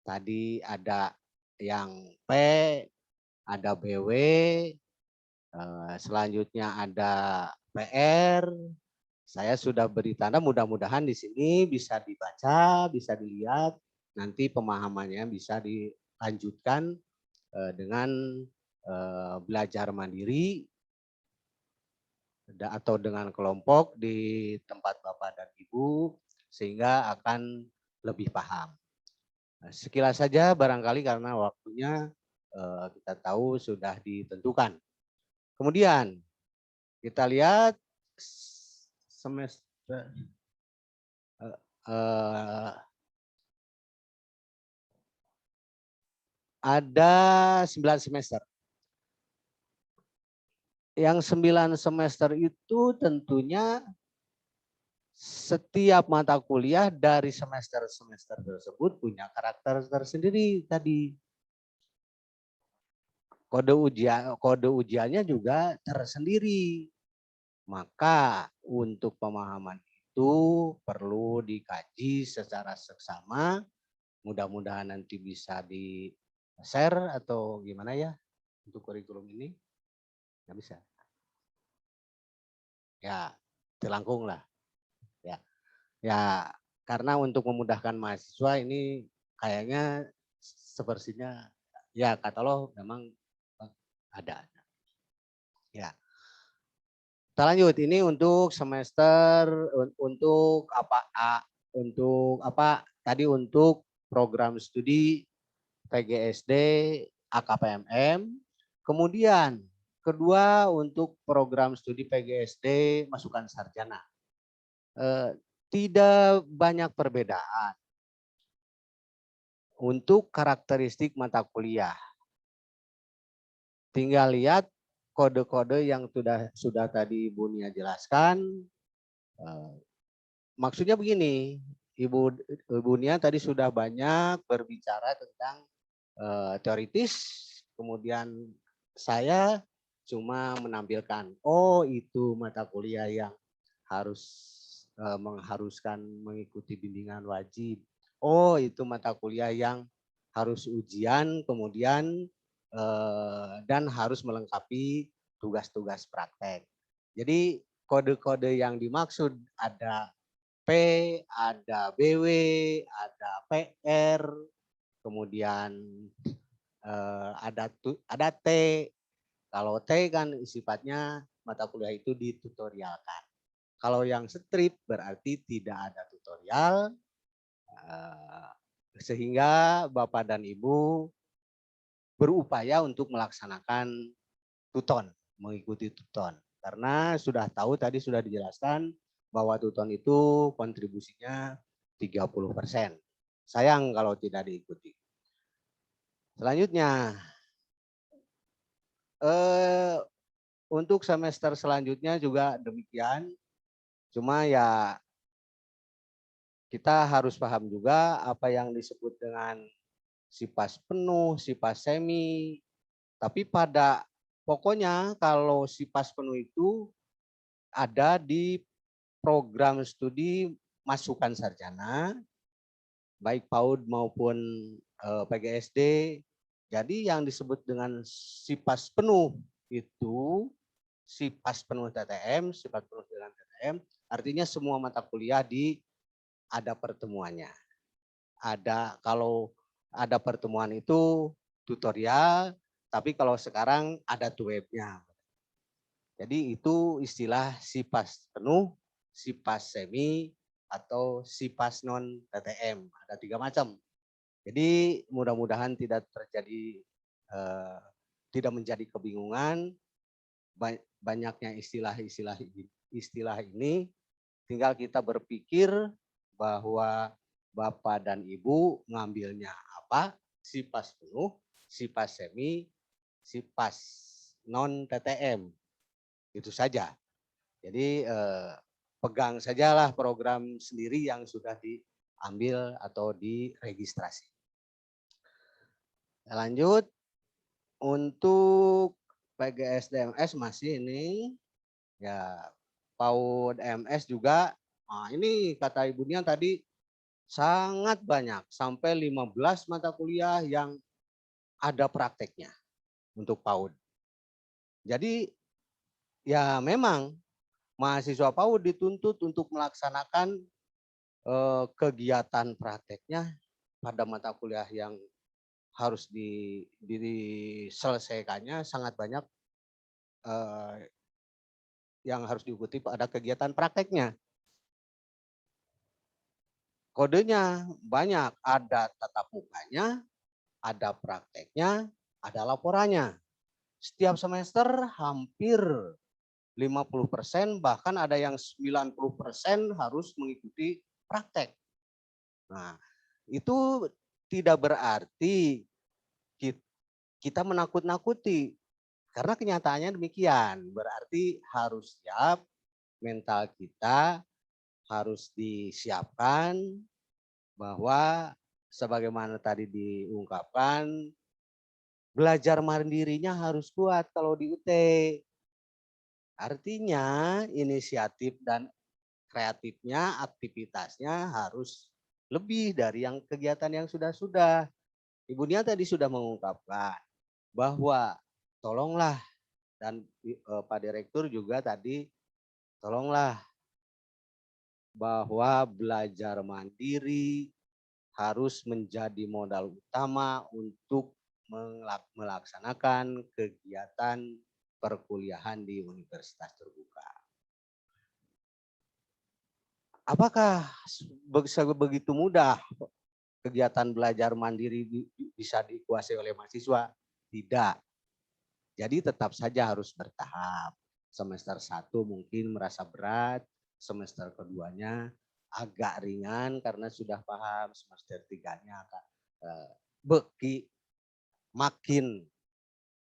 Tadi ada yang P, ada BW, selanjutnya ada PR. Saya sudah beri tanda, mudah-mudahan di sini bisa dibaca, bisa dilihat nanti pemahamannya bisa dilanjutkan dengan belajar mandiri atau dengan kelompok di tempat Bapak dan Ibu, sehingga akan lebih paham. Sekilas saja barangkali karena waktunya kita tahu sudah ditentukan. Kemudian kita lihat semester ada 9 semester. Yang 9 semester itu tentunya setiap mata kuliah dari semester-semester tersebut punya karakter tersendiri tadi. Kode ujiannya juga tersendiri. Maka untuk pemahaman itu perlu dikaji secara seksama. Mudah-mudahan nanti bisa di-share atau gimana ya untuk kurikulum ini. Nggak bisa. Ya, dilangkung lah. Ya, karena untuk memudahkan mahasiswa ini kayaknya sepertinya ya kata lo memang ada. Ya. Kita lanjut, ini untuk semester untuk apa tadi untuk program studi PGSD AKPMM. Kemudian kedua untuk program studi PGSD masukan sarjana. Tidak banyak perbedaan untuk karakteristik mata kuliah. Tinggal lihat kode-kode yang sudah tadi Ibu Nia jelaskan. Maksudnya begini, Ibu Nia tadi sudah banyak berbicara tentang teoritis, kemudian saya cuma menampilkan, oh itu mata kuliah yang harus mengharuskan mengikuti bimbingan wajib. Oh itu mata kuliah yang harus ujian, kemudian dan harus melengkapi tugas-tugas praktek. Jadi kode-kode yang dimaksud ada P, ada BW, ada PR, kemudian ada T. Kalau T kan sifatnya mata kuliah itu ditutorialkan. Kalau yang strip berarti tidak ada tutorial, sehingga Bapak dan Ibu berupaya untuk melaksanakan tuton, mengikuti tuton. Karena sudah tahu tadi sudah dijelaskan bahwa tuton itu kontribusinya 30%. Sayang kalau tidak diikuti. Selanjutnya, untuk semester selanjutnya juga demikian. Cuma ya kita harus paham juga apa yang disebut dengan sipas penuh, sipas semi. Tapi pada pokoknya kalau sipas penuh itu ada di program studi masukan sarjana, baik PAUD maupun PGSD. Jadi yang disebut dengan sipas penuh itu sipas penuh TTM, sipas penuh dengan TTM, artinya semua mata kuliah ada pertemuannya. Kalau ada pertemuan itu tutorial, tapi kalau sekarang ada webnya. Jadi itu istilah sipas penuh, sipas semi, atau sipas non TTM. Ada 3 macam. Jadi mudah-mudahan tidak terjadi tidak menjadi kebingungan. Banyaknya istilah ini, tinggal kita berpikir bahwa Bapak dan Ibu ngambilnya apa, sipas penuh, sipas semi, sipas non TTM. Itu saja. Jadi pegang sajalah program sendiri yang sudah diambil atau diregistrasi. Lanjut, untuk PGSD-MS masih ini, ya PAUD MS juga. Nah, ini kata Ibu Nia tadi sangat banyak, sampai 15 mata kuliah yang ada prakteknya untuk PAUD. Jadi ya memang mahasiswa PAUD dituntut untuk melaksanakan kegiatan prakteknya pada mata kuliah yang harus diselesaikannya sangat banyak yang harus diikuti pada kegiatan prakteknya. Kodenya banyak, ada tatap mukanya, ada prakteknya, ada laporannya. Setiap semester hampir 50%, bahkan ada yang 90% harus mengikuti praktek. Nah, itu tidak berarti kita menakut-nakuti, karena kenyataannya demikian. Berarti harus siap, mental kita harus disiapkan bahwa sebagaimana tadi diungkapkan, belajar mandirinya harus kuat kalau di UT. Artinya inisiatif dan kreatifnya, aktivitasnya harus lebih dari yang kegiatan yang sudah-sudah. Ibu Nia tadi sudah mengungkapkan bahwa tolonglah, dan Pak Direktur juga tadi tolonglah, bahwa belajar mandiri harus menjadi modal utama untuk melaksanakan kegiatan perkuliahan di universitas terbuka. Apakah begitu mudah kegiatan belajar mandiri bisa dikuasai oleh mahasiswa? Tidak. Jadi tetap saja harus bertahap. Semester 1 mungkin merasa berat, semester keduanya agak ringan karena sudah paham, semester 3-nya akan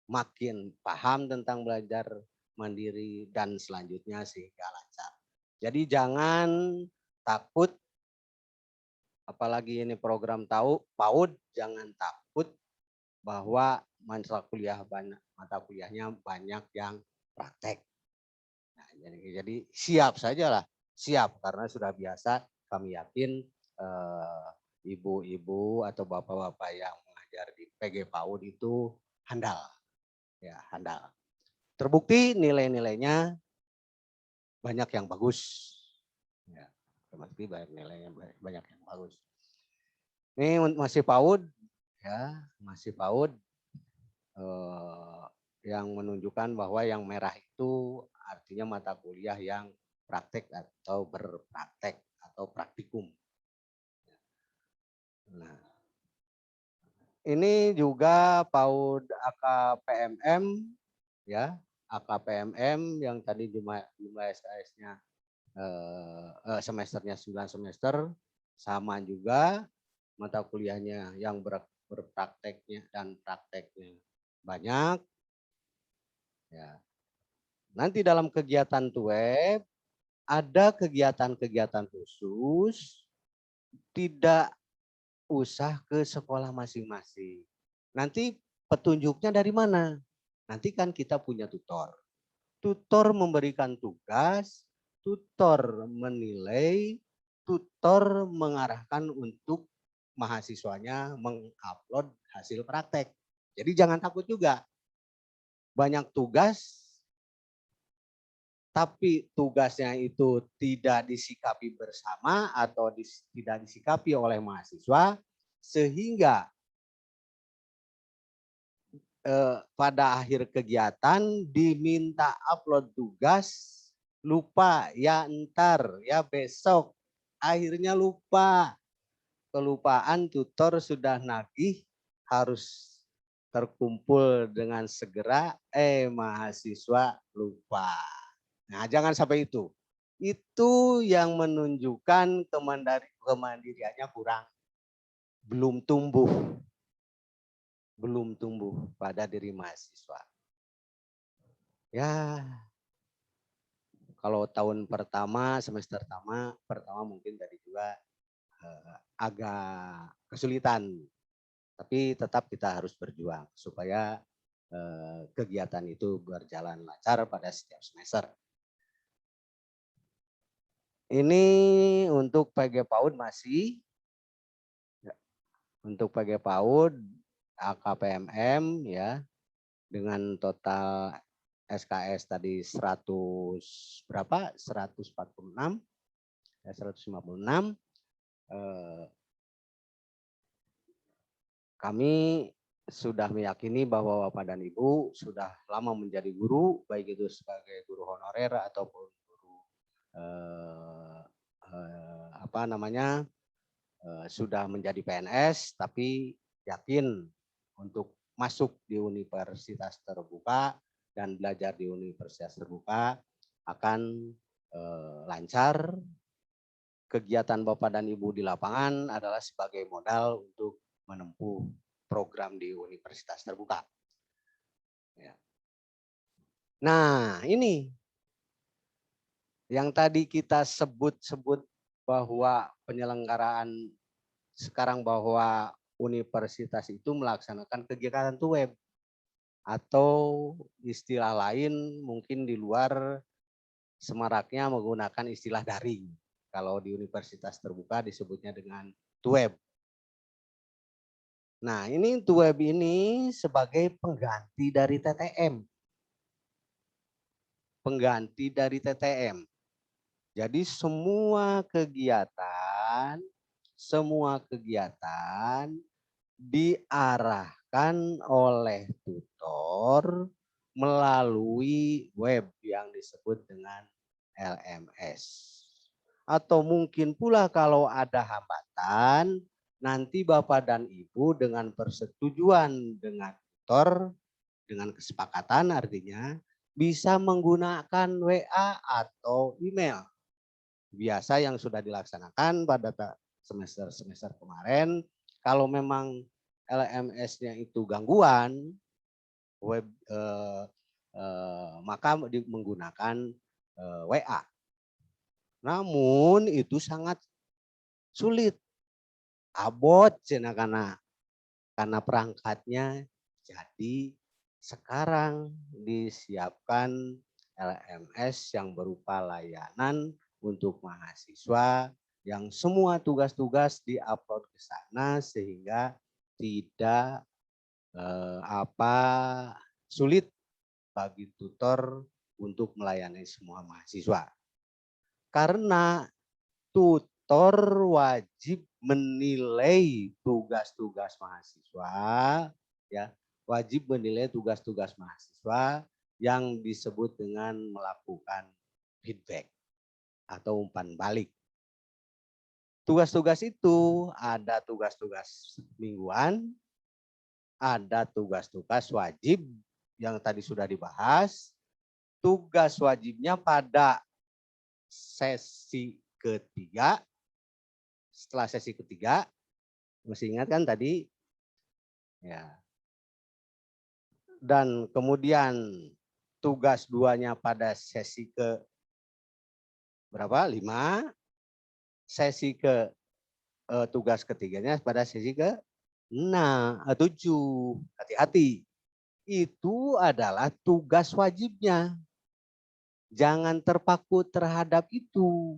makin paham tentang belajar mandiri dan selanjutnya sehingga lancar. Jadi jangan takut, apalagi ini program PAUD, jangan takut bahwa mata kuliahnya banyak yang praktek. Nah, jadi siap sajalah, siap, karena sudah biasa. Kami yakin ibu-ibu atau bapak-bapak yang mengajar di PG PAUD itu handal, ya handal. Terbukti nilai-nilainya banyak yang bagus, ya, terbukti nilainya banyak yang bagus. Ini masih PAUD, ya, masih PAUD. Yang menunjukkan bahwa yang merah itu artinya mata kuliah yang praktek atau berpraktek atau praktikum. Nah, ini juga PAUD AKPMM, ya, AKPMM yang tadi jumlah SKS-nya semesternya 9 semester, sama juga mata kuliahnya yang berprakteknya dan prakteknya banyak. Ya. Nanti dalam kegiatan TUEB ada kegiatan-kegiatan khusus, tidak usah ke sekolah masing-masing. Nanti petunjuknya dari mana? Nanti kan kita punya tutor. Tutor memberikan tugas, tutor menilai, tutor mengarahkan untuk mahasiswanya mengupload hasil praktek. Jadi jangan takut juga. Banyak tugas, tapi tugasnya itu tidak disikapi bersama atau tidak disikapi oleh mahasiswa, sehingga pada akhir kegiatan diminta upload tugas, lupa, ya ntar, ya besok, akhirnya lupa. Kelupaan, tutor sudah nagih harus terkumpul dengan segera, mahasiswa lupa. Nah, jangan sampai itu. Itu yang menunjukkan kemandiriannya kurang, belum tumbuh pada diri mahasiswa. Ya, kalau tahun pertama, semester pertama mungkin tadi juga agak kesulitan, tapi tetap kita harus berjuang supaya kegiatan itu berjalan lancar pada setiap semester. Ini untuk PG PAUD masih. Untuk PG PAUD AKPMM ya, dengan total SKS tadi 100 berapa? 146 ya, 156. Kami sudah meyakini bahwa Bapak dan Ibu sudah lama menjadi guru, baik itu sebagai guru honorer ataupun guru sudah menjadi PNS, tapi yakin untuk masuk di universitas terbuka dan belajar di universitas terbuka akan lancar. Kegiatan Bapak dan Ibu di lapangan adalah sebagai modal untuk menempuh program di universitas terbuka. Ya. Nah, ini yang tadi kita sebut-sebut bahwa penyelenggaraan sekarang bahwa universitas itu melaksanakan kegiatan web atau istilah lain mungkin di luar semaraknya menggunakan istilah daring. Kalau di universitas terbuka disebutnya dengan web. Nah, ini web ini sebagai pengganti dari TTM. Pengganti dari TTM. Jadi semua kegiatan diarahkan oleh tutor melalui web yang disebut dengan LMS. Atau mungkin pula kalau ada hambatan, nanti Bapak dan Ibu dengan persetujuan dengan tutor, dengan kesepakatan artinya, bisa menggunakan WA atau email. Biasa yang sudah dilaksanakan pada semester kemarin, kalau memang LMS-nya itu gangguan, maka menggunakan WA. Namun itu sangat sulit, abot karena perangkatnya. Jadi sekarang disiapkan LMS yang berupa layanan untuk mahasiswa yang semua tugas-tugas diupload ke sana sehingga tidak sulit bagi tutor untuk melayani semua mahasiswa. Karena tutor wajib menilai tugas-tugas mahasiswa, ya, wajib menilai tugas-tugas mahasiswa yang disebut dengan melakukan feedback atau umpan balik. Tugas-tugas itu ada tugas-tugas mingguan, ada tugas-tugas wajib yang tadi sudah dibahas. Tugas wajibnya pada sesi ketiga, setelah sesi ketiga, masih ingat kan tadi? Ya. Dan kemudian tugas duanya pada sesi ke berapa? 5. Sesi ke tugas ketiganya pada sesi ke 7. Hati-hati. Itu adalah tugas wajibnya. Jangan terpaku terhadap itu.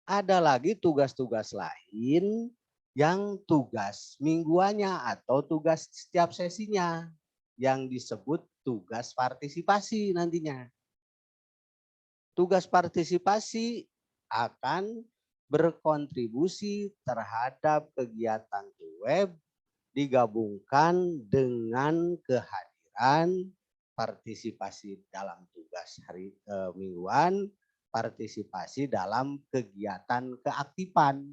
Ada lagi tugas-tugas lain yang tugas mingguannya atau tugas setiap sesinya yang disebut tugas partisipasi nantinya. Tugas partisipasi akan berkontribusi terhadap kegiatan web digabungkan dengan kehadiran partisipasi dalam tugas mingguan, partisipasi dalam kegiatan keaktifan.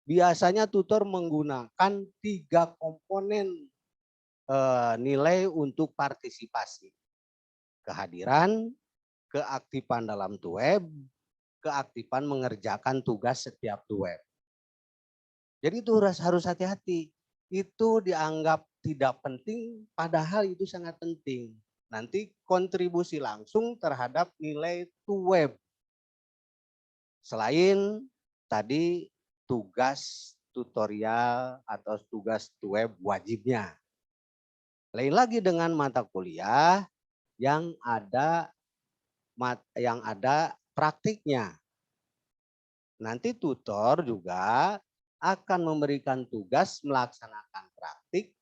Biasanya tutor menggunakan 3 komponen nilai untuk partisipasi. Kehadiran, keaktifan dalam web, keaktifan mengerjakan tugas setiap web. Jadi itu harus hati-hati. Itu dianggap tidak penting, padahal itu sangat penting. Nanti kontribusi langsung terhadap nilai web. Selain tadi tugas tutorial atau tugas web wajibnya. Lain lagi dengan mata kuliah yang ada praktiknya. Nanti tutor juga akan memberikan tugas melaksanakan praktik.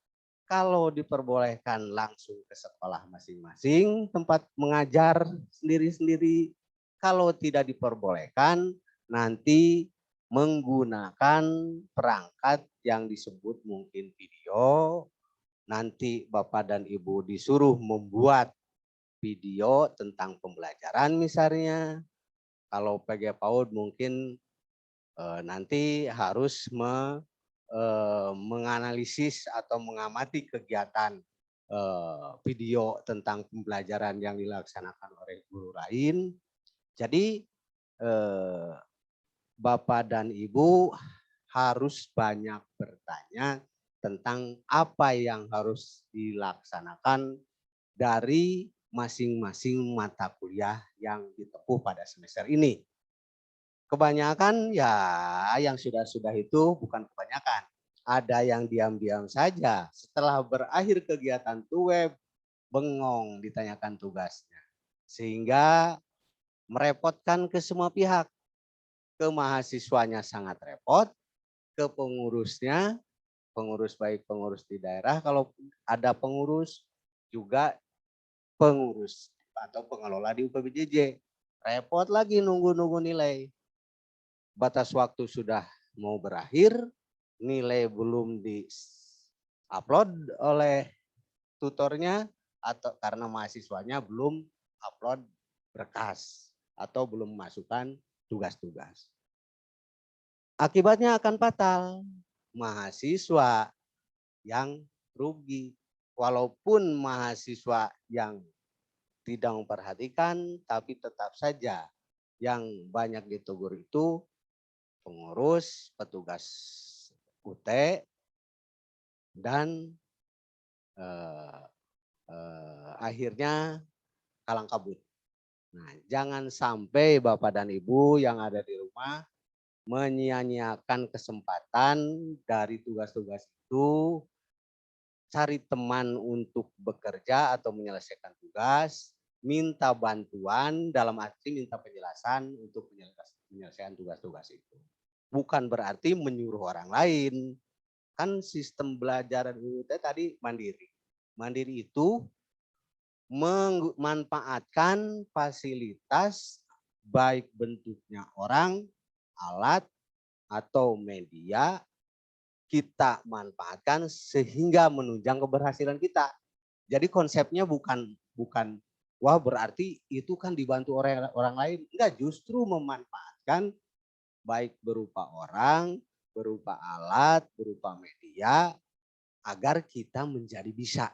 Kalau diperbolehkan langsung ke sekolah masing-masing tempat mengajar sendiri-sendiri. Kalau tidak diperbolehkan nanti menggunakan perangkat yang disebut mungkin video. Nanti Bapak dan Ibu disuruh membuat video tentang pembelajaran misalnya. Kalau PG PAUD mungkin nanti harus menganalisis atau mengamati kegiatan video tentang pembelajaran yang dilaksanakan oleh guru lain. Jadi Bapak dan Ibu harus banyak bertanya tentang apa yang harus dilaksanakan dari masing-masing mata kuliah yang ditempuh pada semester ini. Kebanyakan ya yang sudah-sudah itu bukan kebanyakan. Ada yang diam-diam saja. Setelah berakhir kegiatan tuweb, bengong ditanyakan tugasnya. Sehingga merepotkan ke semua pihak. Ke mahasiswanya sangat repot, ke pengurusnya, pengurus baik pengurus di daerah, kalau ada pengurus juga pengurus atau pengelola di UPBJJ. Repot lagi nunggu-nunggu nilai. Batas waktu sudah mau berakhir, nilai belum di-upload oleh tutornya atau karena mahasiswanya belum upload berkas atau belum memasukkan tugas-tugas. Akibatnya akan fatal. Mahasiswa yang rugi. Walaupun mahasiswa yang tidak memperhatikan, tapi tetap saja yang banyak ditegur itu pengurus, petugas UT, dan akhirnya kalang kabut. Nah, jangan sampai Bapak dan Ibu yang ada di rumah menyia-nyiakan kesempatan dari tugas-tugas itu, cari teman untuk bekerja atau menyelesaikan tugas, minta bantuan dalam arti minta penjelasan untuk penyelesaian tugas-tugas itu. Bukan berarti menyuruh orang lain. Kan sistem belajar UT tadi mandiri. Mandiri itu memanfaatkan fasilitas baik bentuknya orang, alat, atau media kita manfaatkan sehingga menunjang keberhasilan kita. Jadi konsepnya bukan wah berarti itu kan dibantu orang lain. Enggak, justru memanfaatkan baik berupa orang, berupa alat, berupa media agar kita menjadi bisa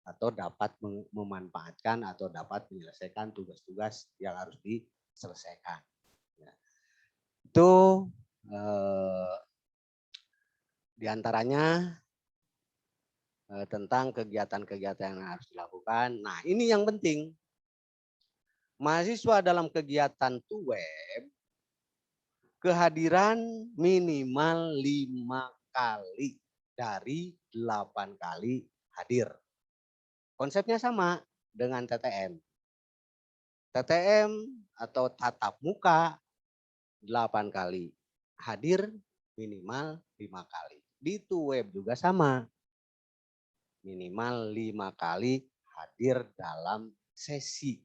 atau dapat memanfaatkan atau dapat menyelesaikan tugas-tugas yang harus diselesaikan. Itu diantaranya tentang kegiatan-kegiatan yang harus dilakukan. Nah, ini yang penting. Mahasiswa dalam kegiatan tuweb kehadiran minimal 5 kali dari 8 kali hadir. Konsepnya sama dengan TTM. TTM atau tatap muka 8 kali. Hadir minimal 5 kali. Di tuweb juga sama. Minimal 5 kali hadir dalam sesi.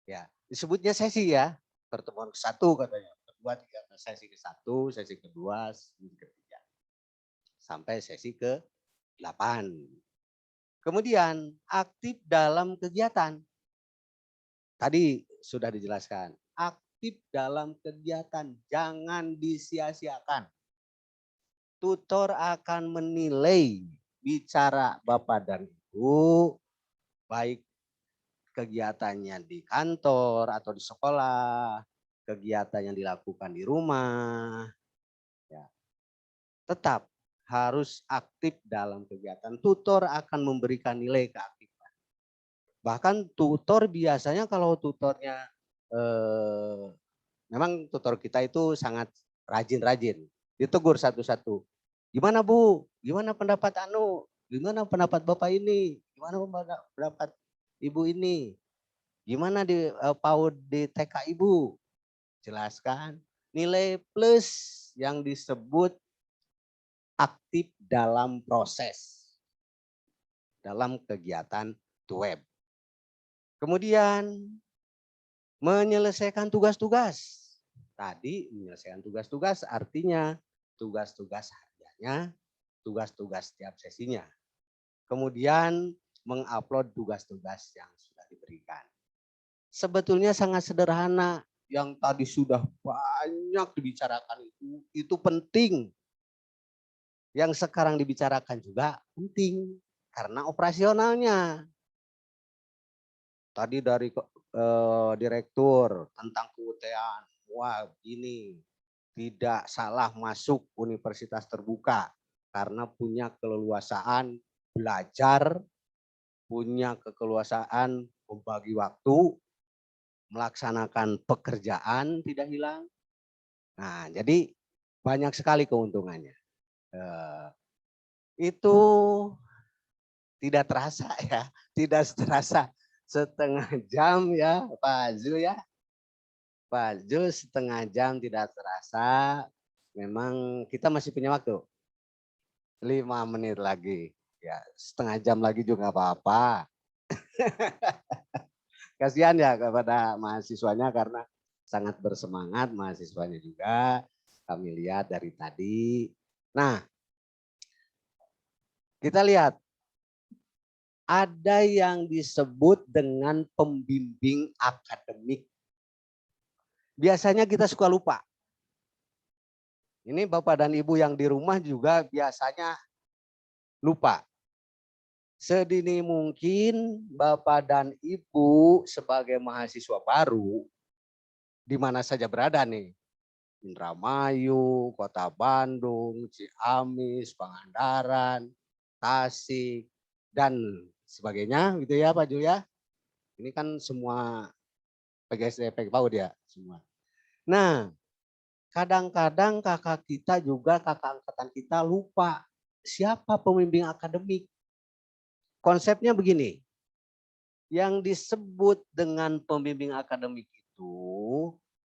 Ya, disebutnya sesi ya. Pertemuan ke-1 katanya. Kedua, tiga, sesi ke-1, sesi kedua, sesi ketiga. Sampai sesi ke-8. Kemudian aktif dalam kegiatan. Tadi sudah dijelaskan. Aktif dalam kegiatan, jangan disia-siakan. Tutor akan menilai bicara Bapak dan Ibu, baik kegiatannya di kantor atau di sekolah, kegiatan yang dilakukan di rumah, ya, tetap harus aktif dalam kegiatan. Tutor akan memberikan nilai keaktifan. Bahkan tutor biasanya kalau tutornya, memang tutor kita itu sangat rajin-rajin, ditegur satu-satu. Gimana Bu? Gimana pendapat Anu? Gimana pendapat Bapak ini? Gimana pendapat Ibu ini? Gimana di PAUD di TK Ibu? Jelaskan. Nilai plus yang disebut aktif dalam proses. Dalam kegiatan tuweb. Kemudian menyelesaikan tugas-tugas. Tadi menyelesaikan tugas-tugas artinya tugas-tugas hariannya, tugas-tugas setiap sesinya. Kemudian mengupload tugas-tugas yang sudah diberikan. Sebetulnya sangat sederhana. Yang tadi sudah banyak dibicarakan itu penting. Yang sekarang dibicarakan juga penting karena operasionalnya. Tadi dari direktur tentang keUT-an, wah gini, tidak salah masuk universitas terbuka karena punya keleluasaan belajar, punya keleluasaan membagi waktu, melaksanakan pekerjaan tidak hilang. Nah, jadi banyak sekali keuntungannya. Itu tidak terasa ya, tidak terasa setengah jam ya Pak Zul ya. Pak Zul setengah jam tidak terasa. Memang kita masih punya waktu. 5 menit lagi. Ya, setengah jam lagi juga apa-apa. Kasihan ya kepada mahasiswanya karena sangat bersemangat mahasiswanya juga. Kami lihat dari tadi. Nah, kita lihat ada yang disebut dengan pembimbing akademik. Biasanya kita suka lupa. Ini Bapak dan Ibu yang di rumah juga biasanya lupa. Sedini mungkin Bapak dan Ibu sebagai mahasiswa baru di mana saja berada nih. Indramayu, Kota Bandung, Ciamis, Pangandaran, Tasik, dan sebagainya gitu ya Pak Jul ya. Ini kan semua PGSD, PGPAUD ya semua. Nah, kadang-kadang kakak kita juga, kakak angkatan kita lupa siapa pembimbing akademik. Konsepnya begini, yang disebut dengan pembimbing akademik itu,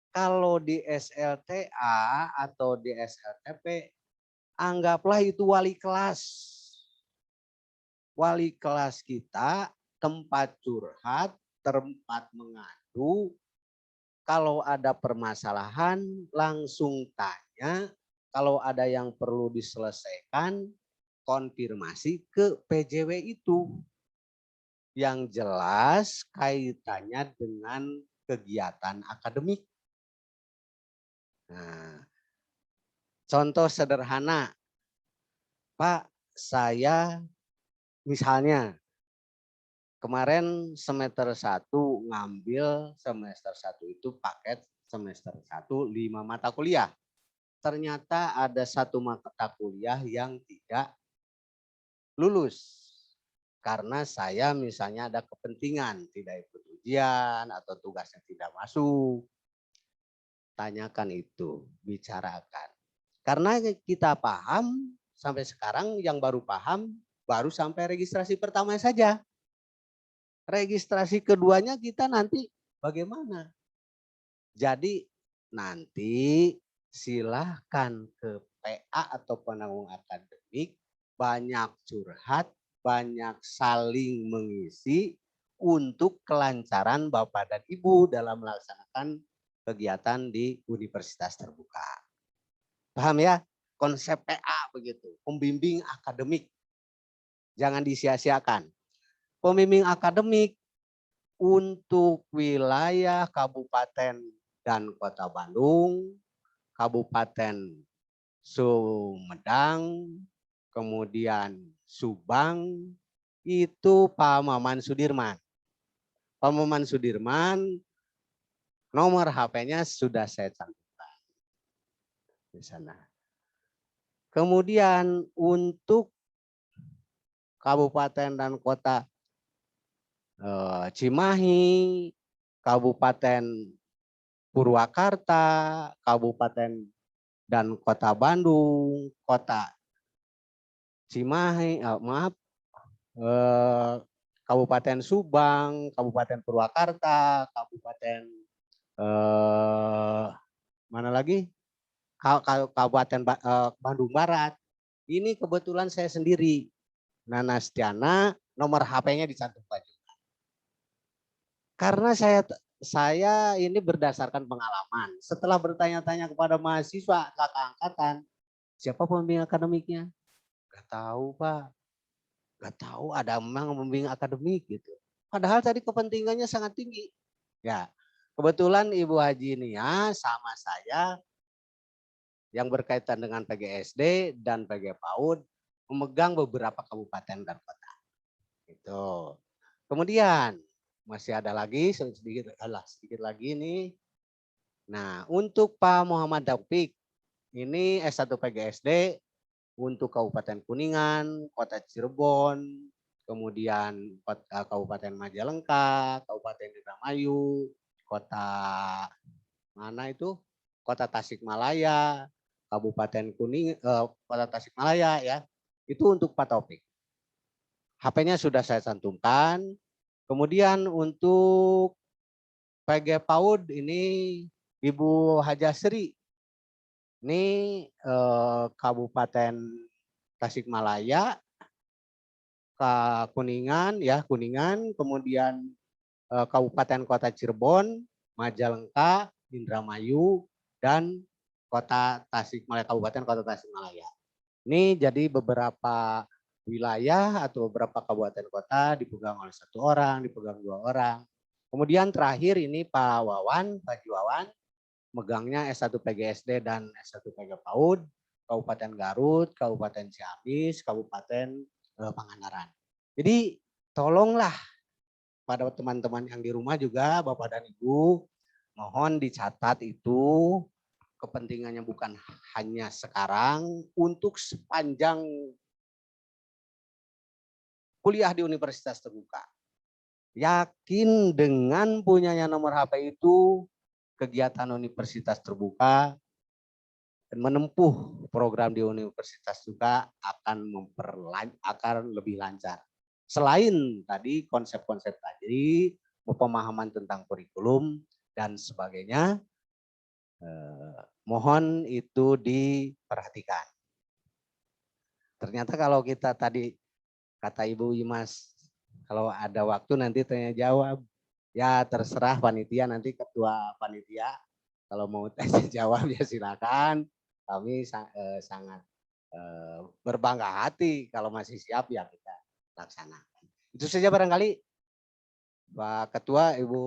kalau di SLTA atau di SLTP, anggaplah itu wali kelas. Wali kelas kita, tempat curhat, tempat mengadu, kalau ada permasalahan langsung tanya, kalau ada yang perlu diselesaikan, konfirmasi ke PJW itu. Yang jelas kaitannya dengan kegiatan akademik. Nah, contoh sederhana, Pak, saya misalnya kemarin semester 1 ngambil semester 1 itu paket semester 1 5 mata kuliah. Ternyata ada 1 mata kuliah yang tidak lulus. Karena saya misalnya ada kepentingan tidak ikut ujian atau tugasnya tidak masuk. Tanyakan itu, bicarakan. Karena kita paham sampai sekarang yang baru paham baru sampai registrasi pertama saja. Registrasi keduanya kita nanti bagaimana? Jadi nanti silahkan ke PA atau penanggung akademik, banyak curhat, banyak saling mengisi untuk kelancaran Bapak dan Ibu dalam melaksanakan kegiatan di universitas terbuka. Paham ya? Konsep PA begitu, pembimbing akademik. Jangan disia-siakan. Pembimbing akademik untuk wilayah Kabupaten dan Kota Bandung, Kabupaten Sumedang, kemudian Subang, itu Pak Maman Sudirman. Pak Maman Sudirman, nomor HP-nya sudah saya cantumkan di sana. Kemudian untuk Kabupaten dan Kota Cimahi, Kabupaten Purwakarta, Kabupaten dan Kota Bandung, Kota Cimahi, Kabupaten Subang, Kabupaten Purwakarta, Kabupaten mana lagi? Kabupaten Bandung Barat. Ini kebetulan saya sendiri. Nanas Diana, nomor HP-nya dicantumkan. Karena saya saya ini berdasarkan pengalaman. Setelah bertanya-tanya kepada mahasiswa kakak angkatan, siapa pembimbing akademiknya? Gak tahu Pak, gak tahu ada memang pembimbing akademik gitu. Padahal tadi kepentingannya sangat tinggi. Ya, kebetulan Ibu Haji Nia sama saya yang berkaitan dengan PGSD dan PG PAUD memegang beberapa kabupaten dan kota. Itu. Kemudian masih ada lagi sedikit lagi nih. Nah, untuk Pak Muhammad Taufik ini S1 PGSD untuk Kabupaten Kuningan, Kota Cirebon, kemudian Kabupaten Majalengka, Kabupaten Indramayu, Kota mana itu? Kota Tasikmalaya, Kabupaten Kota Tasikmalaya ya. Itu untuk Pak Taufik. HP-nya sudah saya cantumkan. Kemudian untuk PG PAUD ini Ibu Hajasri. Ini Kabupaten Tasikmalaya, Kuningan ya, Kuningan, kemudian Kabupaten Kota Cirebon, Majalengka, Indramayu, dan Kota Tasikmalaya, Kabupaten Kota Tasikmalaya. Ini jadi beberapa wilayah atau beberapa kabupaten kota dipegang oleh satu orang, dipegang dua orang. Kemudian terakhir ini Pak Wawan, Pak Wawan, megangnya S1 PGSD dan S1 PG PAUD, Kabupaten Garut, Kabupaten Ciamis, Kabupaten Pangandaran. Jadi tolonglah pada teman-teman yang di rumah juga, Bapak dan Ibu, mohon dicatat itu kepentingannya bukan hanya sekarang, untuk sepanjang kuliah di universitas terbuka. Yakin dengan punyanya nomor HP itu, kegiatan universitas terbuka dan menempuh program di universitas juga akan lebih lancar. Selain tadi konsep-konsep tadi, pemahaman tentang kurikulum dan sebagainya, mohon itu diperhatikan. Ternyata kalau kita tadi kata Ibu Imas, kalau ada waktu nanti tanya jawab, ya terserah panitia, nanti ketua panitia kalau mau tanya jawab ya silakan. Kami sangat berbangga hati kalau masih siap ya kita laksanakan. Itu saja barangkali Pak Ketua, Ibu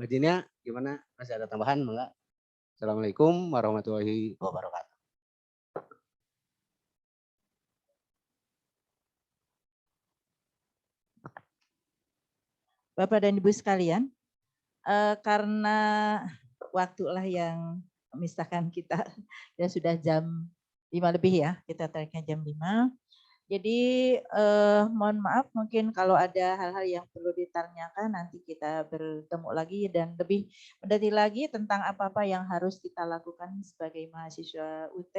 Hajinya, gimana? Masih ada tambahan enggak? Assalamualaikum warahmatullahi wabarakatuh.
Bapak dan Ibu sekalian, karena waktulah yang memisahkan kita, ya sudah jam 5 lebih ya, kita tariknya jam 5. Jadi mohon maaf mungkin kalau ada hal-hal yang perlu ditanyakan nanti kita bertemu lagi dan lebih mendetail lagi tentang apa-apa yang harus kita lakukan sebagai mahasiswa UT,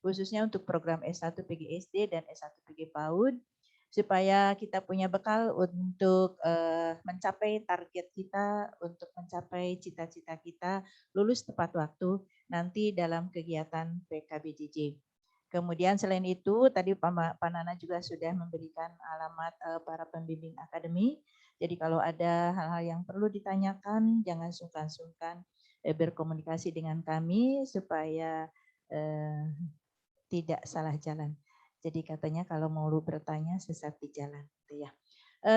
khususnya untuk program S1 PGSD dan S1 PG PAUD, supaya kita punya bekal untuk mencapai target kita, untuk mencapai cita-cita kita, lulus tepat waktu nanti dalam kegiatan PKBJJ. Kemudian selain itu, tadi Pak Nana juga sudah memberikan alamat para pembimbing akademi. Jadi kalau ada hal-hal yang perlu ditanyakan, jangan sungkan-sungkan berkomunikasi dengan kami supaya tidak salah jalan. Jadi katanya kalau mau bertanya sesat di jalan, gitu ya.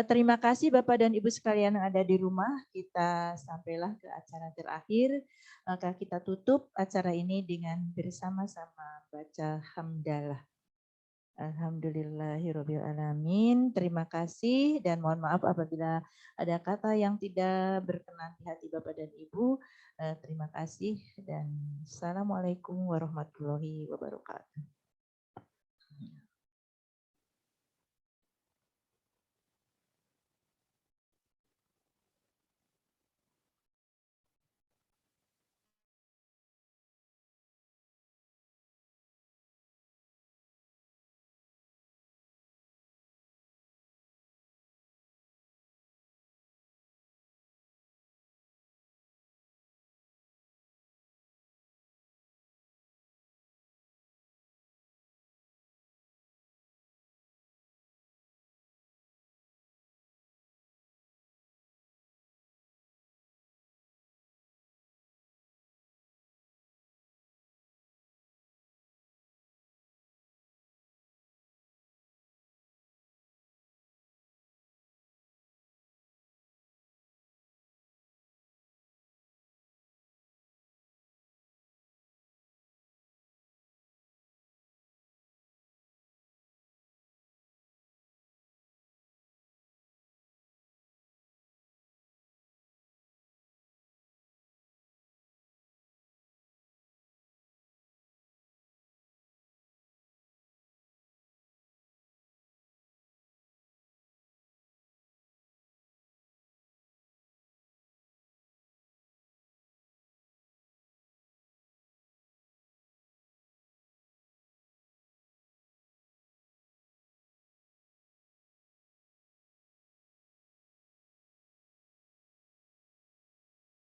Terima kasih Bapak dan Ibu sekalian yang ada di rumah. Kita sampailah ke acara terakhir. Maka kita tutup acara ini dengan bersama-sama baca hamdalah. Alhamdulillahirrabbilalamin. Terima kasih dan mohon maaf apabila ada kata yang tidak berkenan di hati Bapak dan Ibu. Terima kasih dan Assalamualaikum warahmatullahi wabarakatuh.